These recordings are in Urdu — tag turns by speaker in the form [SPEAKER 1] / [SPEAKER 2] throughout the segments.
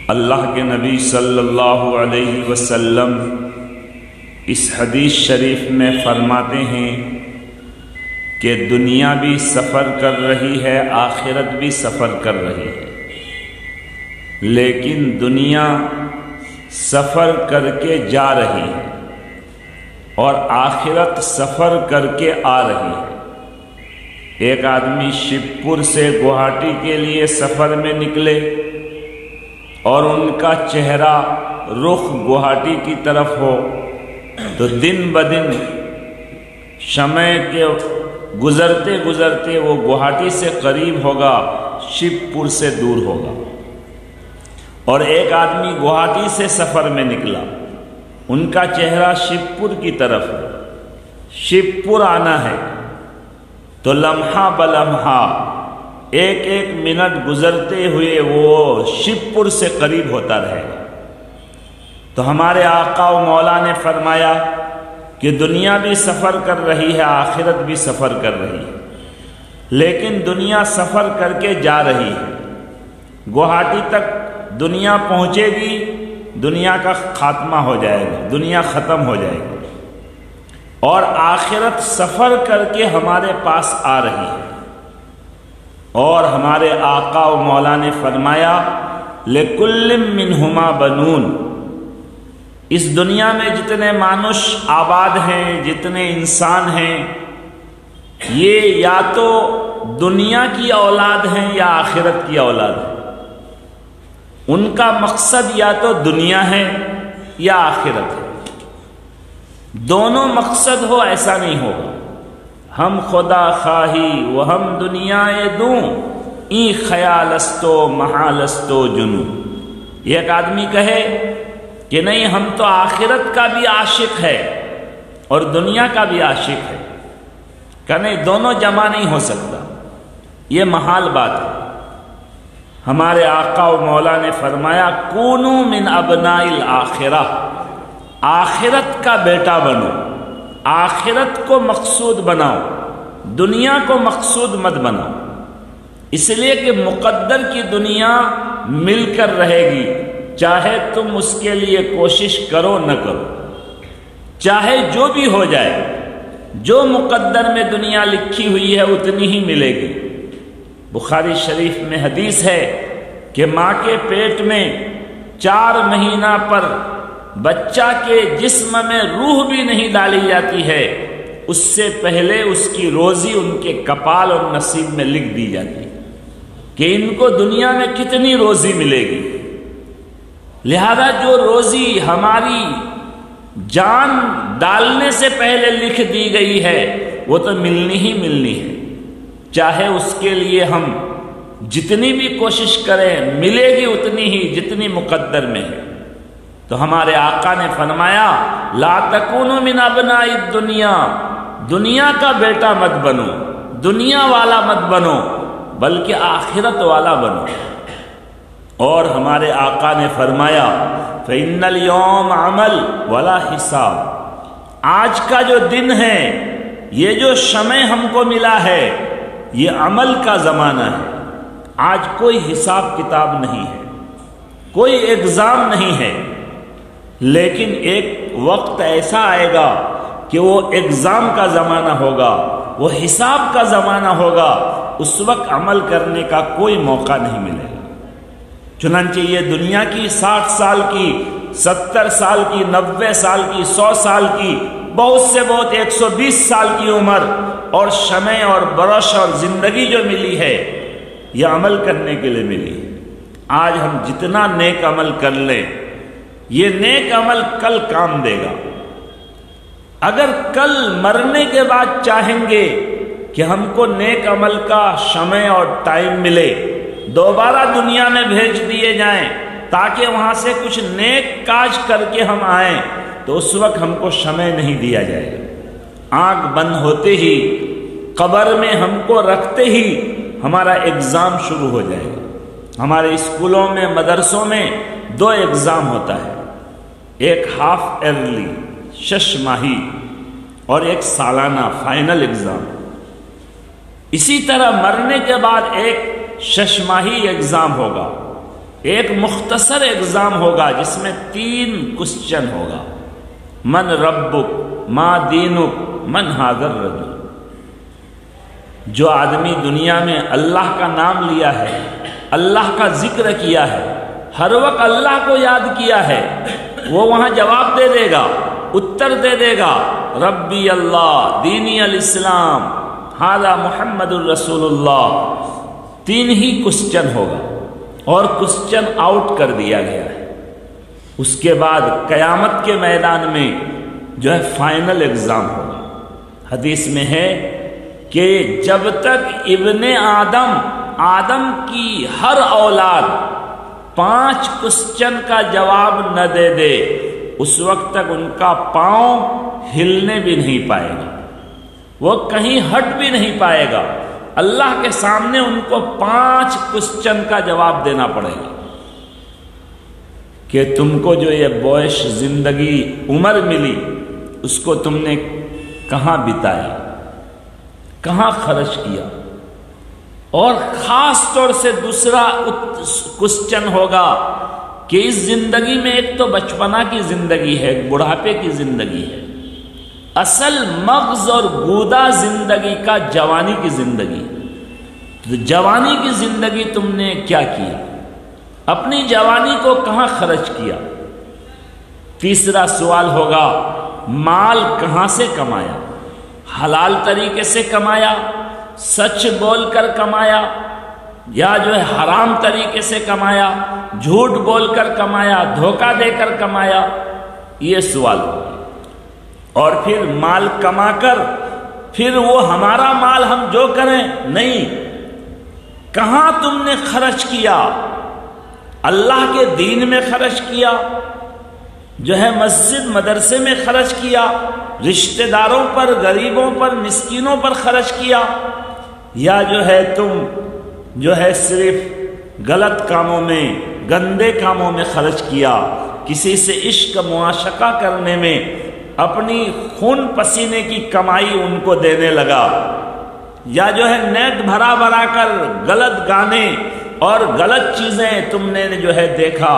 [SPEAKER 1] اللہ کے نبی صلی اللہ علیہ وسلم اس حدیث شریف میں فرماتے ہیں کہ دنیا بھی سفر کر رہی ہے، آخرت بھی سفر کر رہی ہے، لیکن دنیا سفر کر کے جا رہی ہے اور آخرت سفر کر کے آ رہی ہے۔ ایک آدمی شیوپور سے گوہاٹی کے لیے سفر میں نکلے اور ان کا چہرہ رخ گوہاٹی کی طرف ہو تو دن بدن شمع کے گزرتے گزرتے وہ گوہاٹی سے قریب ہوگا، شیوپور سے دور ہوگا۔ اور ایک آدمی گوہاٹی سے سفر میں نکلا، ان کا چہرہ شیوپور کی طرف ہے، شیوپور آنا ہے تو لمحہ بلمحہ ایک ایک منٹ گزرتے ہوئے وہ شیوپور سے قریب ہوتا رہے گا۔ تو ہمارے آقا و مولا نے فرمایا کہ دنیا بھی سفر کر رہی ہے، آخرت بھی سفر کر رہی ہے، لیکن دنیا سفر کر کے جا رہی ہے۔ گوہاٹی تک دنیا پہنچے گی، دنیا کا خاتمہ ہو جائے گا، دنیا ختم ہو جائے گی، اور آخرت سفر کر کے ہمارے پاس آ رہی ہے۔ اور ہمارے آقا و مولا نے فرمایا لِكُلٍّ مِّنْهُمَا بَنُونَ، اس دنیا میں جتنے مانوش آباد ہیں، جتنے انسان ہیں، یہ یا تو دنیا کی اولاد ہیں یا آخرت کی اولاد ہے۔ ان کا مقصد یا تو دنیا ہے یا آخرت ہے، دونوں مقصد ہو ایسا نہیں ہوگا۔ ہم خدا خواہی و ہم دنیا دوں، این خیال استو محال استو جنوں۔ ایک آدمی کہے کہ نہیں ہم تو آخرت کا بھی عاشق ہے اور دنیا کا بھی عاشق ہے، کہ نہیں دونوں جمع نہیں ہو سکتا، یہ محال بات ہے۔ ہمارے آقا و مولا نے فرمایا کونو من ابناء الآخرہ، آخرت کا بیٹا بنو، آخرت کو مقصود بناؤ، دنیا کو مقصود مت بناؤ، اس لیے کہ مقدر کی دنیا مل کر رہے گی، چاہے تم اس کے لیے کوشش کرو نہ کرو، چاہے جو بھی ہو جائے، جو مقدر میں دنیا لکھی ہوئی ہے اتنی ہی ملے گی۔ بخاری شریف میں حدیث ہے کہ ماں کے پیٹ میں 4 مہینہ پر بچہ کے جسم میں روح بھی نہیں ڈالی جاتی ہے، اس سے پہلے اس کی روزی ان کے کپال اور نصیب میں لکھ دی جاتی ہے کہ ان کو دنیا میں کتنی روزی ملے گی۔ لہذا جو روزی ہماری جان ڈالنے سے پہلے لکھ دی گئی ہے وہ تو ملنی ہی ملنی ہے، چاہے اس کے لیے ہم جتنی بھی کوشش کریں ملے گی اتنی ہی جتنی مقدر میں ہے۔ تو ہمارے آقا نے فرمایا لا تکونوا من ابناء الدنیا، دنیا کا بیٹا مت بنو، دنیا والا مت بنو، بلکہ آخرت والا بنو۔ اور ہمارے آقا نے فرمایا فإن اليوم عمل ولا حساب، آج کا جو دن ہے، یہ جو شمع ہم کو ملا ہے، یہ عمل کا زمانہ ہے۔ آج کوئی حساب کتاب نہیں ہے، کوئی ایگزام نہیں ہے، لیکن ایک وقت ایسا آئے گا کہ وہ ایگزام کا زمانہ ہوگا، وہ حساب کا زمانہ ہوگا، اس وقت عمل کرنے کا کوئی موقع نہیں ملے گا۔ چنانچہ یہ دنیا کی 60 سال کی، 70 سال کی، 90 سال کی، 100 سال کی، بہت سے بہت 120 سال کی عمر اور شمع اور برش اور زندگی جو ملی ہے یہ عمل کرنے کے لیے ملی ہے۔ آج ہم جتنا نیک عمل کر لیں یہ نیک عمل کل کام دے گا۔ اگر کل مرنے کے بعد چاہیں گے کہ ہم کو نیک عمل کا شمع اور ٹائم ملے، دوبارہ دنیا میں بھیج دیے جائیں تاکہ وہاں سے کچھ نیک کاج کر کے ہم آئیں، تو اس وقت ہم کو شمع نہیں دیا جائے گا۔ آنکھ بند ہوتے ہی، قبر میں ہم کو رکھتے ہی ہمارا ایگزام شروع ہو جائے گا۔ ہمارے اسکولوں میں، مدرسوں میں 2 ایگزام ہوتا ہے، ایک ہاف ایئرلی 6 ماہی اور ایک سالانہ فائنل ایگزام۔ اسی طرح مرنے کے بعد ایک 6 ماہی ایگزام ہوگا، ایک مختصر ایگزام ہوگا جس میں 3 کوسچن ہوگا، من ربک، ما دینک، من ھذا الرجل۔ جو آدمی دنیا میں اللہ کا نام لیا ہے، اللہ کا ذکر کیا ہے، ہر وقت اللہ کو یاد کیا ہے، وہ وہاں جواب دے دے گا، اتر دے دے گا، ربی اللہ، دینی الاسلام، ھذا محمد الرسول اللہ۔ 3 ہی کوسچن ہوگا اور کوسچن آؤٹ کر دیا گیا ہے۔ اس کے بعد قیامت کے میدان میں جو ہے فائنل ایگزام ہوگا۔ حدیث میں ہے کہ جب تک ابن آدم کی ہر اولاد 5 کوسچن کا جواب نہ دے دے، اس وقت تک ان کا پاؤں ہلنے بھی نہیں پائے گا، وہ کہیں ہٹ بھی نہیں پائے گا۔ اللہ کے سامنے ان کو 5 کوسچن کا جواب دینا پڑے گا کہ تم کو جو یہ بوئش زندگی عمر ملی، اس کو تم نے کہاں بتایا، کہاں خرچ کیا۔ اور خاص طور سے دوسرا کوسچن ہوگا کہ اس زندگی میں ایک تو بچپنا کی زندگی ہے، ایک بڑھاپے کی زندگی ہے، اصل مغز اور گودا زندگی کا جوانی کی زندگی۔ تو جوانی کی زندگی تم نے کیا کیا، اپنی جوانی کو کہاں خرچ کیا۔ تیسرا سوال ہوگا مال کہاں سے کمایا، حلال طریقے سے کمایا، سچ بول کر کمایا، یا جو ہے حرام طریقے سے کمایا، جھوٹ بول کر کمایا، دھوکہ دے کر کمایا، یہ سوال ہوگا۔ اور پھر مال کما کر پھر وہ ہمارا مال ہم جو کریں نہیں، کہاں تم نے خرچ کیا، اللہ کے دین میں خرچ کیا، جو ہے مسجد مدرسے میں خرچ کیا، رشتہ داروں پر، غریبوں پر، مسکینوں پر خرچ کیا، یا جو ہے تم جو ہے صرف غلط کاموں میں، گندے کاموں میں خرچ کیا، کسی سے عشق معاشقہ کرنے میں اپنی خون پسینے کی کمائی ان کو دینے لگا، یا جو ہے نیٹ بھرا بھرا کر غلط گانے اور غلط چیزیں تم نے جو ہے دیکھا،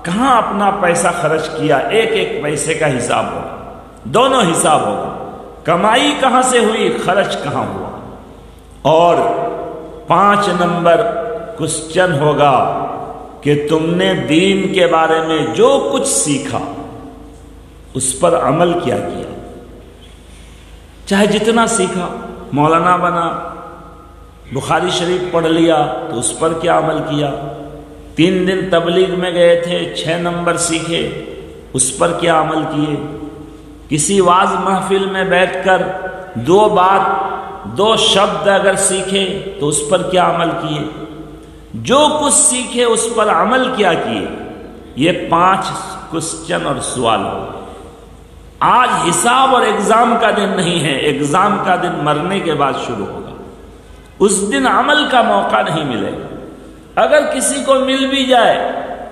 [SPEAKER 1] کہاں اپنا پیسہ خرچ کیا۔ ایک ایک پیسے کا حساب ہوگا، دونوں حساب ہوگا، کمائی کہاں سے ہوئی، خرچ کہاں ہوا۔ اور 5 نمبر کوسچن ہوگا کہ تم نے دین کے بارے میں جو کچھ سیکھا اس پر عمل کیا کیا، چاہے جتنا سیکھا، مولانا بنا، بخاری شریف پڑھ لیا تو اس پر کیا عمل کیا، 3 دن تبلیغ میں گئے تھے، 6 نمبر سیکھے، اس پر کیا عمل کیے، کسی واعظ محفل میں بیٹھ کر 2 شبد اگر سیکھے تو اس پر کیا عمل کیے، جو کچھ سیکھے اس پر عمل کیا کیے۔ یہ 5 کوسچن اور سوال ہو۔ آج حساب اور ایگزام کا دن نہیں ہے، ایگزام کا دن مرنے کے بعد شروع ہوگا، اس دن عمل کا موقع نہیں ملے گا، اگر کسی کو مل بھی جائے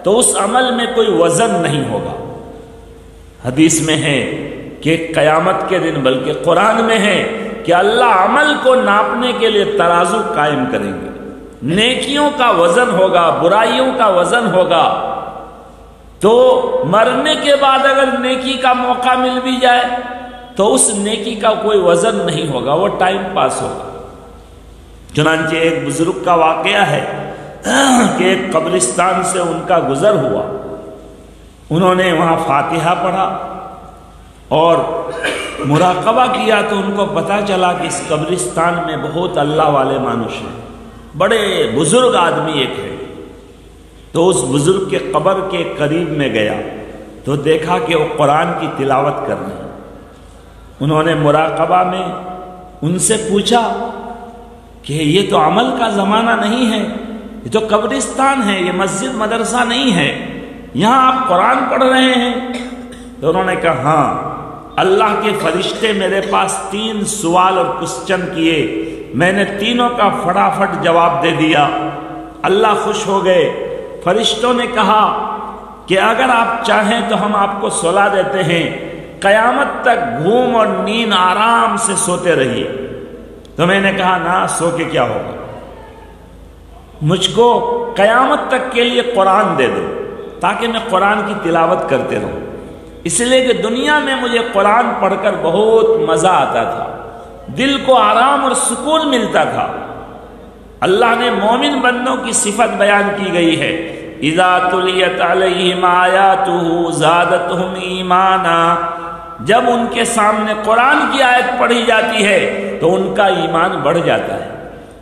[SPEAKER 1] تو اس عمل میں کوئی وزن نہیں ہوگا۔ حدیث میں ہے کہ قیامت کے دن، بلکہ قرآن میں ہے کہ اللہ عمل کو ناپنے کے لیے ترازو قائم کریں گے، نیکیوں کا وزن ہوگا، برائیوں کا وزن ہوگا۔ تو مرنے کے بعد اگر نیکی کا موقع مل بھی جائے تو اس نیکی کا کوئی وزن نہیں ہوگا، وہ ٹائم پاس ہوگا۔ چنانچہ ایک بزرگ کا واقعہ ہے کہ ایک قبرستان سے ان کا گزر ہوا، انہوں نے وہاں فاتحہ پڑھا اور مراقبہ کیا تو ان کو پتہ چلا کہ اس قبرستان میں بہت اللہ والے مانوش ہیں، بڑے بزرگ آدمی ایک ہے۔ تو اس بزرگ کے قبر کے قریب میں گیا تو دیکھا کہ وہ قرآن کی تلاوت کر رہے ہیں۔ انہوں نے مراقبہ میں ان سے پوچھا کہ یہ تو عمل کا زمانہ نہیں ہے، یہ تو قبرستان ہے، یہ مسجد مدرسہ نہیں ہے، یہاں آپ قرآن پڑھ رہے ہیں؟ تو انہوں نے کہا ہاں، اللہ کے فرشتے میرے پاس 3 سوال اور کوسچن کیے، میں نے تینوں کا فٹافٹ جواب دے دیا، اللہ خوش ہو گئے۔ فرشتوں نے کہا کہ اگر آپ چاہیں تو ہم آپ کو سلا دیتے ہیں، قیامت تک گھوم اور نیند آرام سے سوتے رہیے۔ تو میں نے کہا نہ، سو کے کیا ہوگا، مجھ کو قیامت تک کے لیے قرآن دے دو تاکہ میں قرآن کی تلاوت کرتے رہوں، اس لیے کہ دنیا میں مجھے قرآن پڑھ کر بہت مزہ آتا تھا، دل کو آرام اور سکون ملتا تھا۔ اللہ نے مومن بندوں کی صفت بیان کی گئی ہے، اذا تلیت علیہم آیاتہ زادتہم ایمانا، جب ان کے سامنے قرآن کی آیت پڑھی جاتی ہے تو ان کا ایمان بڑھ جاتا ہے۔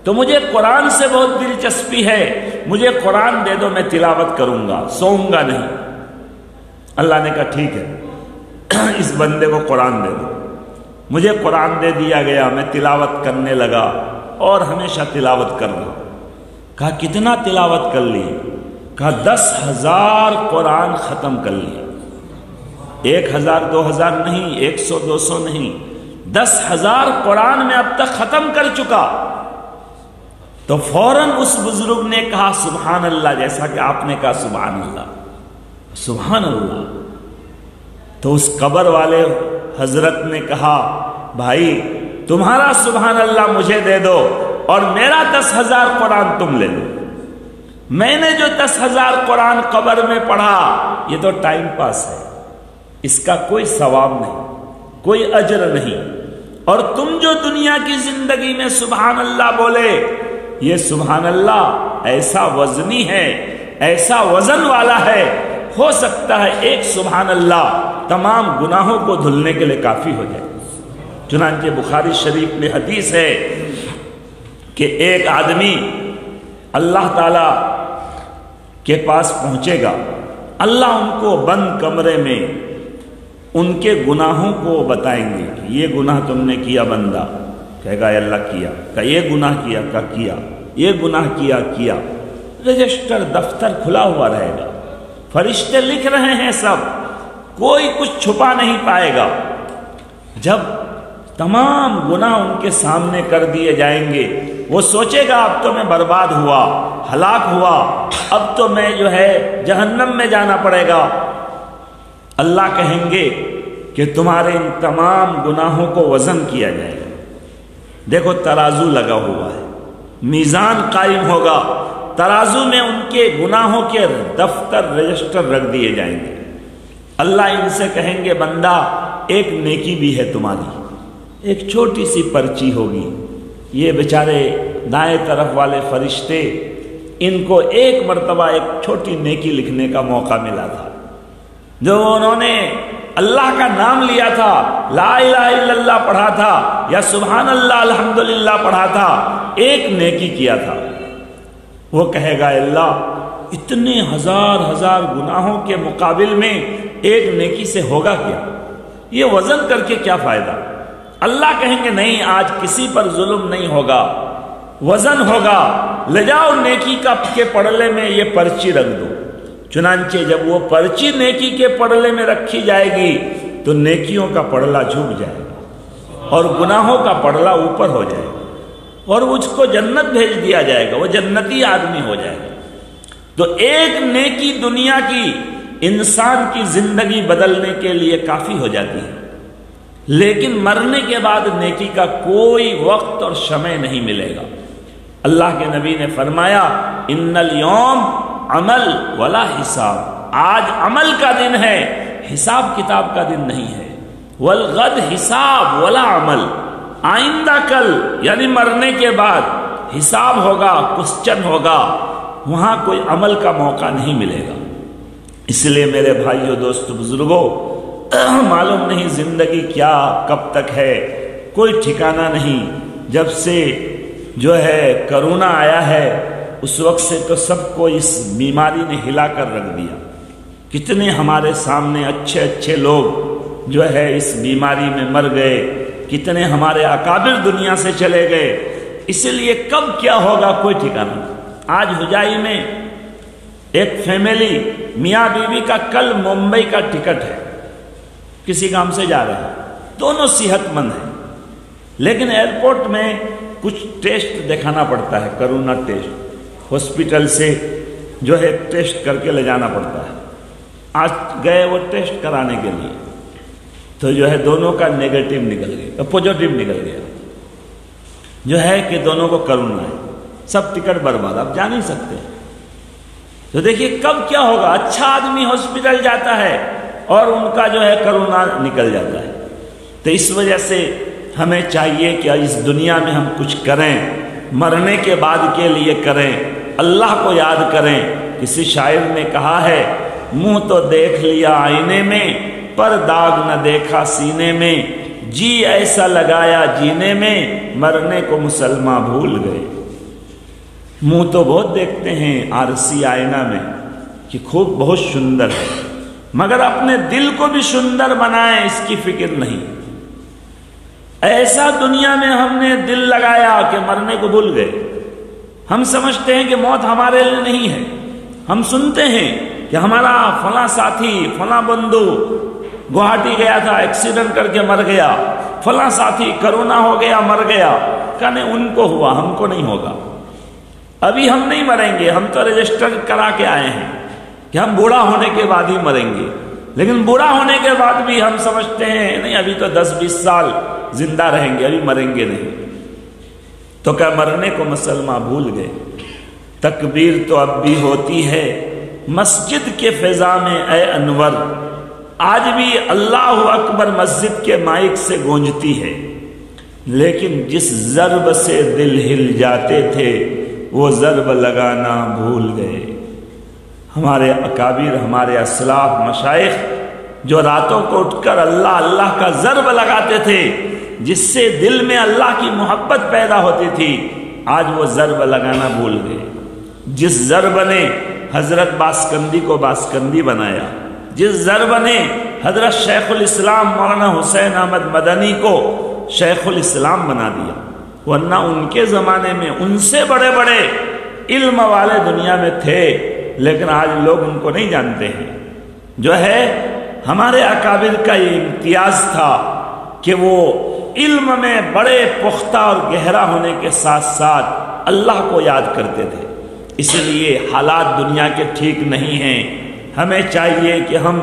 [SPEAKER 1] تو مجھے قرآن سے بہت دلچسپی ہے، مجھے قرآن دے دو، میں تلاوت کروں گا، سوؤں گا نہیں۔ اللہ نے کہا ٹھیک ہے، اس بندے کو قرآن دے دو۔ مجھے قرآن دے دیا گیا، میں تلاوت کرنے لگا اور ہمیشہ تلاوت کر رہا۔ کہا کتنا تلاوت کر لی؟ کہا 10,000 قرآن ختم کر لیا۔ 1,000 2,000 نہیں، 100 200 نہیں، 10,000 قرآن میں اب تک ختم کر چکا۔ تو فوراً اس بزرگ نے کہا سبحان اللہ، جیسا کہ آپ نے کہا سبحان اللہ، سبحان اللہ۔ تو اس قبر والے حضرت نے کہا بھائی تمہارا سبحان اللہ مجھے دے دو اور میرا 10,000 قرآن تم لے لو۔ میں نے جو 10,000 قرآن قبر میں پڑھا یہ تو ٹائم پاس ہے، اس کا کوئی ثواب نہیں، کوئی اجر نہیں، اور تم جو دنیا کی زندگی میں سبحان اللہ بولے، یہ سبحان اللہ ایسا وزنی ہے، ایسا وزن والا ہے، ہو سکتا ہے ایک سبحان اللہ تمام گناہوں کو دھلنے کے لیے کافی ہو جائے۔ چنانچہ بخاری شریف میں حدیث ہے کہ ایک آدمی اللہ تعالیٰ کے پاس پہنچے گا، اللہ ان کو بند کمرے میں ان کے گناہوں کو بتائیں گے کہ یہ گناہ تم نے کیا بندہ، کہے گا اے اللہ کیا، کہ یہ گناہ کیا، کہ کیا، یہ گناہ کیا، رجسٹر دفتر کھلا ہوا رہے گا، فرشتے لکھ رہے ہیں سب، کوئی کچھ چھپا نہیں پائے گا۔ جب تمام گناہ ان کے سامنے کر دیے جائیں گے، وہ سوچے گا اب تو میں برباد ہوا، ہلاک ہوا، اب تو میں جو ہے جہنم میں جانا پڑے گا۔ اللہ کہیں گے کہ تمہارے ان تمام گناہوں کو وزن کیا جائے گا، دیکھو ترازو لگا ہوا ہے، میزان قائم ہوگا، ترازو میں ان کے گناہوں کے دفتر رجسٹر رکھ دیے جائیں گے۔ اللہ ان سے کہیں گے بندہ ایک نیکی بھی ہے تمہاری، ایک چھوٹی سی پرچی ہوگی، یہ بیچارے دائیں طرف والے فرشتے ان کو ایک مرتبہ ایک چھوٹی نیکی لکھنے کا موقع ملا تھا، جو انہوں نے اللہ کا نام لیا تھا، لا الہ الا اللہ پڑھا تھا یا سبحان اللہ الحمدللہ پڑھا تھا، ایک نیکی کیا تھا۔ وہ کہے گا اللہ اتنے ہزار گناہوں کے مقابل میں ایک نیکی سے ہوگا کیا، یہ وزن کر کے کیا فائدہ۔ اللہ کہیں گے نہیں، آج کسی پر ظلم نہیں ہوگا، وزن ہوگا، لے جاؤ نیکی کا کے پڑلے میں یہ پرچی رکھ دو۔ چنانچہ جب وہ پرچی نیکی کے پڑلے میں رکھی جائے گی تو نیکیوں کا پڑلا جھک جائے گا اور گناہوں کا پڑلا اوپر ہو جائے گا اور اس کو جنت بھیج دیا جائے گا، وہ جنتی آدمی ہو جائے گا۔ تو ایک نیکی دنیا کی انسان کی زندگی بدلنے کے لیے کافی ہو جاتی ہے، لیکن مرنے کے بعد نیکی کا کوئی وقت اور شمع نہیں ملے گا۔ اللہ کے نبی نے فرمایا ان الیوم عمل ولا حساب، آج عمل کا دن ہے، حساب کتاب کا دن نہیں ہے۔ والغد حساب ولا عمل، آئندہ کل یعنی مرنے کے بعد حساب ہوگا، کوسچن ہوگا، وہاں کوئی عمل کا موقع نہیں ملے گا۔ اس لیے میرے بھائیو دوستو بزرگوں، معلوم نہیں زندگی کیا کب تک ہے، کوئی ٹھکانہ نہیں۔ جب سے جو ہے کرونا آیا ہے اس وقت سے تو سب کو اس بیماری نے ہلا کر رکھ دیا۔ کتنے ہمارے سامنے اچھے لوگ جو ہے اس بیماری میں مر گئے، کتنے ہمارے اکابر دنیا سے چلے گئے، اس لیے کب کیا ہوگا کوئی ٹھکانہ نہیں۔ آج حجائی میں ایک فیملی میاں بیوی کا کل ممبئی کا ٹکٹ ہے، کسی کام سے جا رہے ہیں، دونوں صحت مند ہیں، لیکن ایئرپورٹ میں کچھ ٹیسٹ دکھانا پڑتا ہے، کرونا ٹیسٹ ہاسپٹل سے جو ہے ٹیسٹ کر کے لے جانا پڑتا ہے۔ آج گئے وہ ٹیسٹ کرانے کے لیے تو جو ہے دونوں کا نیگیٹو نکل گیا، پوزیٹو نکل گیا، جو ہے کہ دونوں کو کرونا ہے، سب ٹکٹ برباد، آپ جا نہیں سکتے۔ تو دیکھیے کب کیا ہوگا، اچھا آدمی ہاسپٹل جاتا ہے اور ان کا جو ہے کرونا نکل جاتا ہے۔ تو اس وجہ سے ہمیں چاہیے کہ اس دنیا میں ہم کچھ کریں، مرنے کے بعد کے لیے کریں، اللہ کو یاد کریں۔ کسی شاعر نے کہا ہے، منہ تو دیکھ لیا آئینے میں پر داغ نہ دیکھا سینے میں، جی ایسا لگایا جینے میں مرنے کو مسلمان بھول گئے۔ منہ تو بہت دیکھتے ہیں عارضی آئینہ میں کہ خوب بہت سندر ہے، مگر اپنے دل کو بھی سندر بنائیں اس کی فکر نہیں۔ ایسا دنیا میں ہم نے دل لگایا کہ مرنے کو بھول گئے۔ ہم سمجھتے ہیں کہ موت ہمارے لیے نہیں ہے۔ ہم سنتے ہیں کہ ہمارا فلاں ساتھی فلاں بندو گوہاٹی گیا تھا، ایکسیڈنٹ کر کے مر گیا، فلاں ساتھی کرونا ہو گیا مر گیا، کہنے ان کو ہوا ہم کو نہیں ہوگا۔ ابھی ہم نہیں مریں گے، ہم تو رجسٹر کرا کے آئے ہیں کہ ہم بوڑھا ہونے کے بعد ہی مریں گے، لیکن بوڑھا ہونے کے بعد بھی ہم سمجھتے ہیں نہیں ابھی تو 10-20 سال زندہ رہیں گے، ابھی مریں گے نہیں۔ تو کیا مرنے کو مسلمان بھول گئے؟ تکبیر تو اب بھی ہوتی ہے مسجد کے فضا میں اے انور، آج بھی اللہ اکبر مسجد کے مائک سے گونجتی ہے، لیکن جس ضرب سے دل ہل جاتے تھے وہ ضرب لگانا بھول گئے۔ ہمارے اکابر، ہمارے اسلاف مشائخ جو راتوں کو اٹھ کر اللہ اللہ کا ضرب لگاتے تھے، جس سے دل میں اللہ کی محبت پیدا ہوتی تھی، آج وہ ضرب لگانا بھول گئے۔ جس ضرب نے حضرت باسکندی کو باسکندی بنایا، جس ضرب نے حضرت شیخ الاسلام مولانا حسین احمد مدنی کو شیخ الاسلام بنا دیا، ورنہ ان کے زمانے میں ان سے بڑے بڑے علم والے دنیا میں تھے، لیکن آج لوگ ان کو نہیں جانتے ہیں۔ جو ہے ہمارے اکابر کا یہ امتیاز تھا کہ وہ علم میں بڑے پختہ اور گہرا ہونے کے ساتھ ساتھ اللہ کو یاد کرتے تھے۔ اس لیے حالات دنیا کے ٹھیک نہیں ہیں، ہمیں چاہیے کہ ہم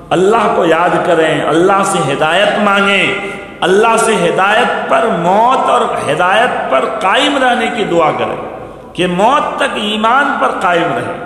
[SPEAKER 1] اللہ کو یاد کریں، اللہ سے ہدایت مانگیں، اللہ سے ہدایت پر، موت اور ہدایت پر قائم رہنے کی دعا کریں کہ موت تک ایمان پر قائم رہیں۔